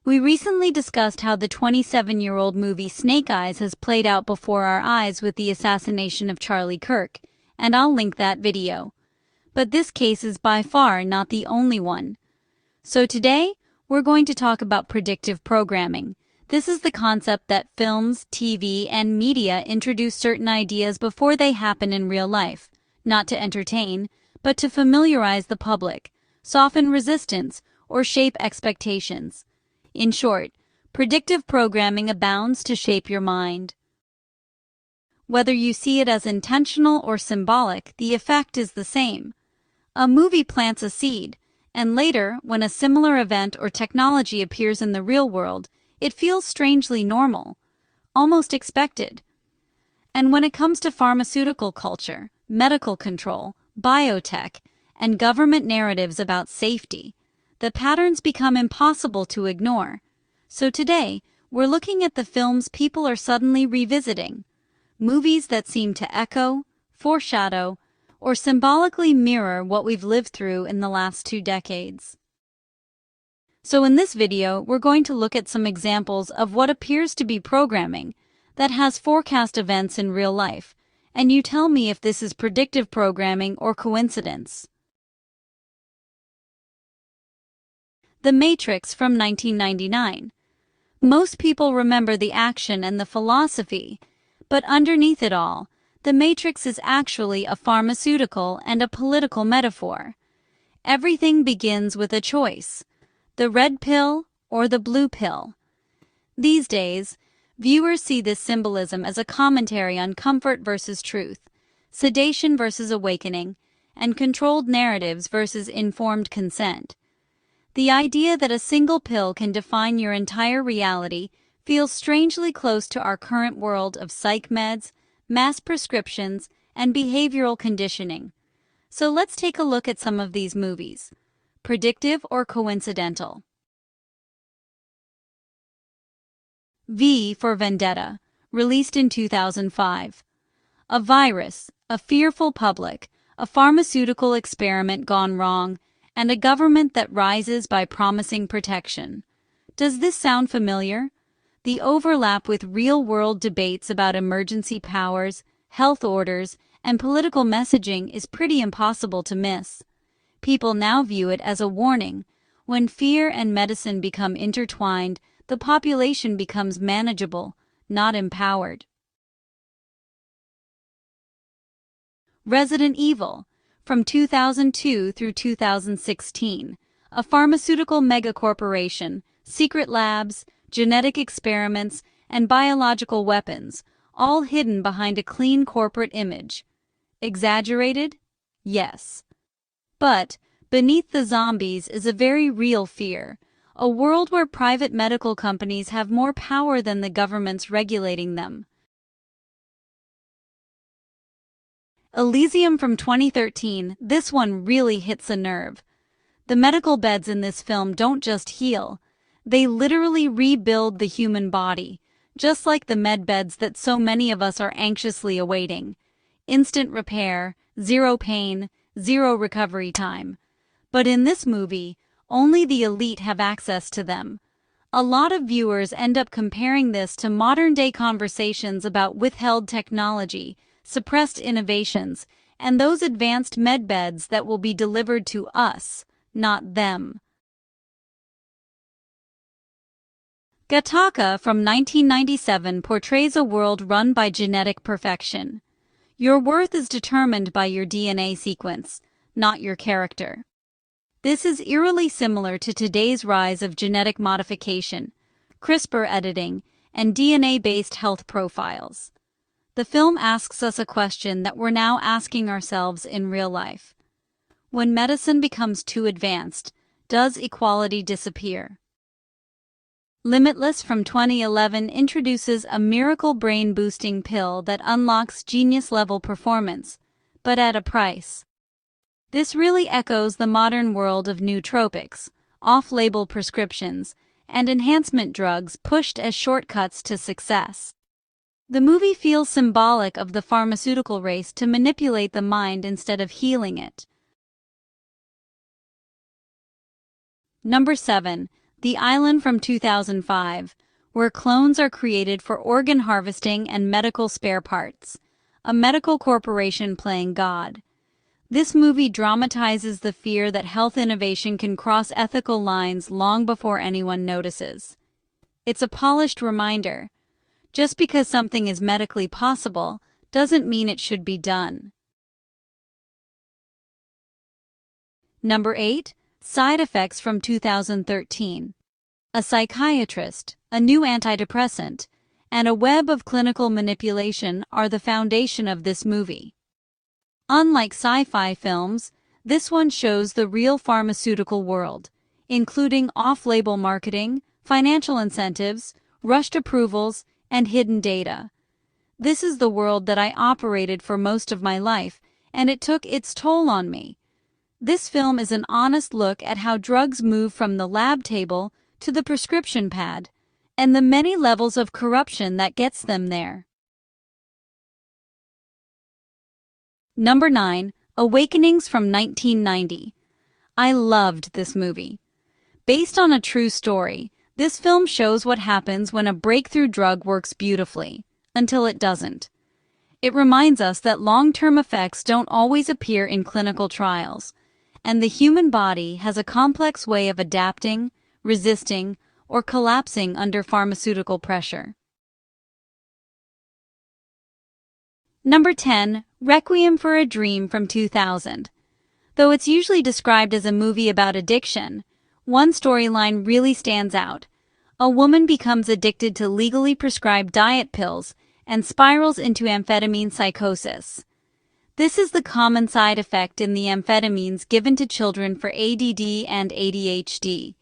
We recently discussed how the 27-year-old movie Snake Eyes has played out before our eyes with the assassination of Charlie Kirk, and I'll link that video. But this case is by far not the only one. So today, we're going to talk about predictive programming. This is the concept that films, TV, and media introduce certain ideas before they happen in real life, not to entertain, but to familiarize the public, soften resistance, or shape expectations. In short, predictive programming abounds to shape your mind. Whether you see it as intentional or symbolic, the effect is the same. A movie plants a seed, and later, when a similar event or technology appears in the real world, it feels strangely normal, almost expected. And when it comes to pharmaceutical culture, medical control, biotech, and government narratives about safety, the patterns become impossible to ignore. So today, we're looking at the films people are suddenly revisiting, movies that seem to echo, foreshadow, or symbolically mirror what we've lived through in the last 2 decades. So in this video, we're going to look at some examples of what appears to be programming that has forecast events in real life, and you tell me if this is predictive programming or coincidence. The Matrix from 1999. Most people remember the action and the philosophy, but underneath it all, The Matrix is actually a pharmaceutical and a political metaphor. Everything begins with a choice: the red pill or the blue pill. These days, viewers see this symbolism as a commentary on comfort versus truth, sedation versus awakening, and controlled narratives versus informed consent. The idea that a single pill can define your entire reality feels strangely close to our current world of psych meds, mass prescriptions, and behavioral conditioning. So let's take a look at some of these movies. Predictive or coincidental? V for Vendetta, released in 2005. A virus, a fearful public, a pharmaceutical experiment gone wrong, and a government that rises by promising protection. Does this sound familiar? The overlap with real-world debates about emergency powers, health orders, and political messaging is pretty impossible to miss. People now view it as a warning. When fear and medicine become intertwined, the population becomes manageable, not empowered. Resident Evil, from 2002 through 2016, a pharmaceutical megacorporation, secret labs, genetic experiments, and biological weapons, all hidden behind a clean corporate image. Exaggerated? Yes. But beneath the zombies is a very real fear, a world where private medical companies have more power than the governments regulating them. Elysium from 2013, this one really hits a nerve. The medical beds in this film don't just heal, they literally rebuild the human body, just like the med beds that so many of us are anxiously awaiting. Instant repair, zero pain, zero recovery time. But in this movie, only the elite have access to them. A lot of viewers end up comparing this to modern-day conversations about withheld technology, suppressed innovations, and those advanced medbeds that will be delivered to us, not them. Gattaca from 1997 portrays a world run by genetic perfection. Your worth is determined by your DNA sequence, not your character. This is eerily similar to today's rise of genetic modification, CRISPR editing, and DNA-based health profiles. The film asks us a question that we're now asking ourselves in real life. When medicine becomes too advanced, does equality disappear? Limitless from 2011 introduces a miracle brain-boosting pill that unlocks genius-level performance, but at a price. This really echoes the modern world of nootropics, off-label prescriptions, and enhancement drugs pushed as shortcuts to success. The movie feels symbolic of the pharmaceutical race to manipulate the mind instead of healing it. Number 7. The Island from 2005, where clones are created for organ harvesting and medical spare parts. A medical corporation playing God. This movie dramatizes the fear that health innovation can cross ethical lines long before anyone notices. It's a polished reminder. Just because something is medically possible doesn't mean it should be done. Number 8. Side effects from 2013. A psychiatrist, a new antidepressant, and a web of clinical manipulation are the foundation of this movie. Unlike sci-fi films, this one shows the real pharmaceutical world, including off-label marketing, financial incentives, rushed approvals, and hidden data. This is the world that I operated for most of my life, and it took its toll on me. This film is an honest look at how drugs move from the lab table to the prescription pad, and the many levels of corruption that gets them there. Number 9. Awakenings from 1990. I loved this movie. Based on a true story, this film shows what happens when a breakthrough drug works beautifully, until it doesn't. It reminds us that long-term effects don't always appear in clinical trials, and the human body has a complex way of adapting, resisting, or collapsing under pharmaceutical pressure. Number 10. Requiem for a Dream from 2000. Though it's usually described as a movie about addiction, one storyline really stands out. A woman becomes addicted to legally prescribed diet pills and spirals into amphetamine psychosis. This is the common side effect in the amphetamines given to children for ADD and ADHD.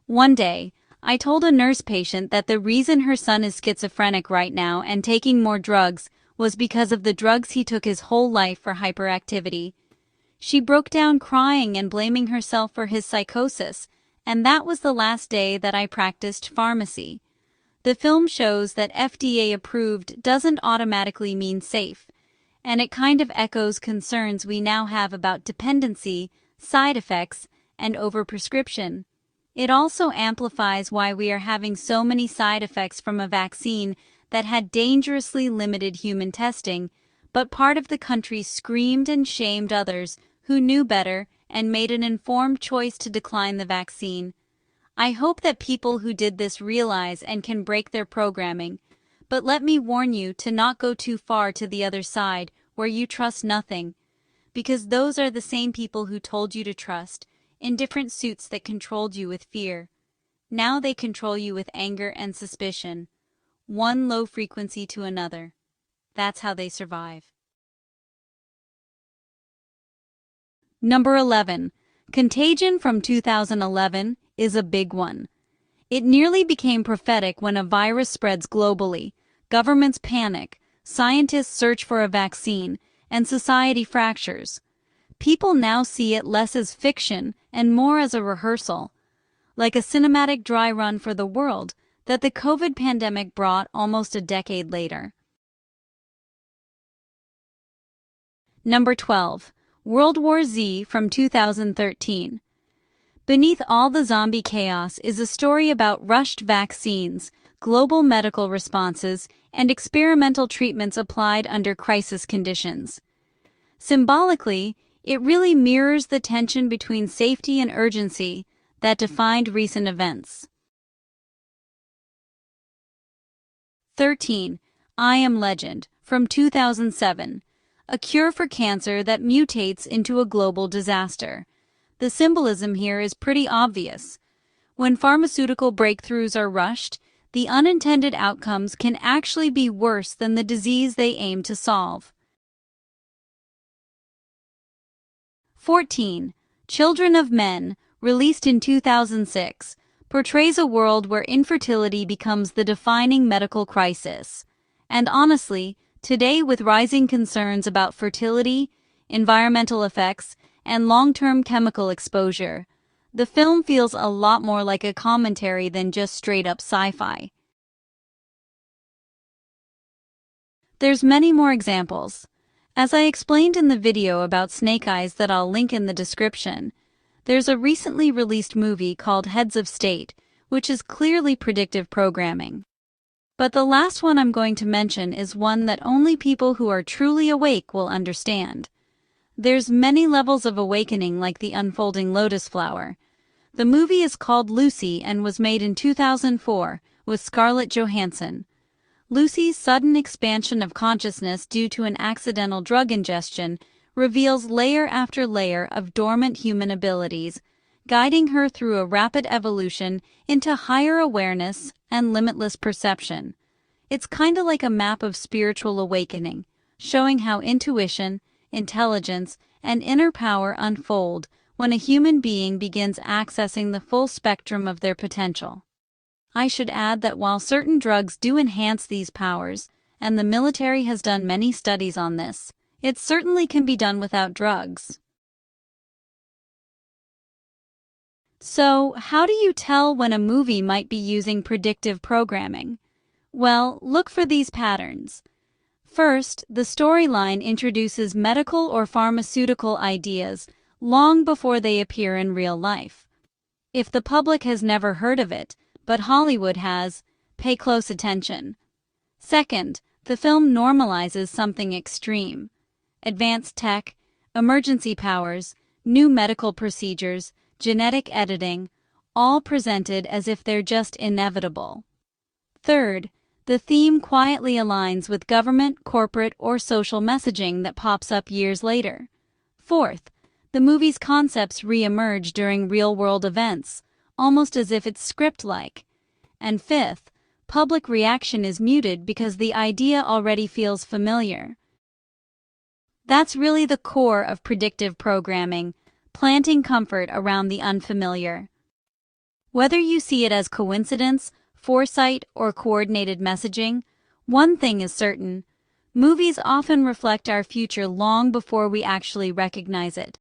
One day, I told a nurse patient that the reason her son is schizophrenic right now and taking more drugs was because of the drugs he took his whole life for hyperactivity. She broke down crying and blaming herself for his psychosis, and that was the last day that I practiced pharmacy. The film shows that FDA approved doesn't automatically mean safe, and it kind of echoes concerns we now have about dependency, side effects, and overprescription. It also amplifies why we are having so many side effects from a vaccine that had dangerously limited human testing, but part of the country screamed and shamed others who knew better and made an informed choice to decline the vaccine. I hope that people who did this realize and can break their programming, but let me warn you to not go too far to the other side where you trust nothing, because those are the same people who told you to trust, in different suits that controlled you with fear. Now they control you with anger and suspicion, one low frequency to another. That's how they survive. Number 11. Contagion from 2011 is a big one. It nearly became prophetic when a virus spreads globally, governments panic, scientists search for a vaccine, and society fractures. People now see it less as fiction and more as a rehearsal, like a cinematic dry run for the world that the COVID pandemic brought almost a decade later. Number 12. World War Z from 2013. Beneath all the zombie chaos is a story about rushed vaccines, global medical responses, and experimental treatments applied under crisis conditions. Symbolically, it really mirrors the tension between safety and urgency that defined recent events. 13. I Am Legend from 2007. A cure for cancer that mutates into a global disaster. The symbolism here is pretty obvious. When pharmaceutical breakthroughs are rushed, the unintended outcomes can actually be worse than the disease they aim to solve. 14. Children of Men, released in 2006, portrays a world where infertility becomes the defining medical crisis. And honestly, today with rising concerns about fertility, environmental effects, and long-term chemical exposure, the film feels a lot more like a commentary than just straight-up sci-fi. There's many more examples. As I explained in the video about snake eyes that I'll link in the description, there's a recently released movie called Heads of State, which is clearly predictive programming. But the last one I'm going to mention is one that only people who are truly awake will understand. There's many levels of awakening, like the unfolding lotus flower. The movie is called Lucy and was made in 2004 with Scarlett Johansson. Lucy's sudden expansion of consciousness due to an accidental drug ingestion reveals layer after layer of dormant human abilities, guiding her through a rapid evolution into higher awareness and limitless perception. It's kinda like a map of spiritual awakening, showing how intuition, intelligence, and inner power unfold when a human being begins accessing the full spectrum of their potential. I should add that while certain drugs do enhance these powers, and the military has done many studies on this, it certainly can be done without drugs. So, how do you tell when a movie might be using predictive programming? Well, look for these patterns. First, the storyline introduces medical or pharmaceutical ideas long before they appear in real life. If the public has never heard of it, but Hollywood has, pay close attention. Second, the film normalizes something extreme. Advanced tech, emergency powers, new medical procedures, genetic editing, all presented as if they're just inevitable. Third, the theme quietly aligns with government, corporate, or social messaging that pops up years later. Fourth, the movie's concepts re-emerge during real-world events, almost as if it's script-like. And fifth, public reaction is muted because the idea already feels familiar. That's really the core of predictive programming, planting comfort around the unfamiliar. Whether you see it as coincidence, foresight, or coordinated messaging, one thing is certain: movies often reflect our future long before we actually recognize it.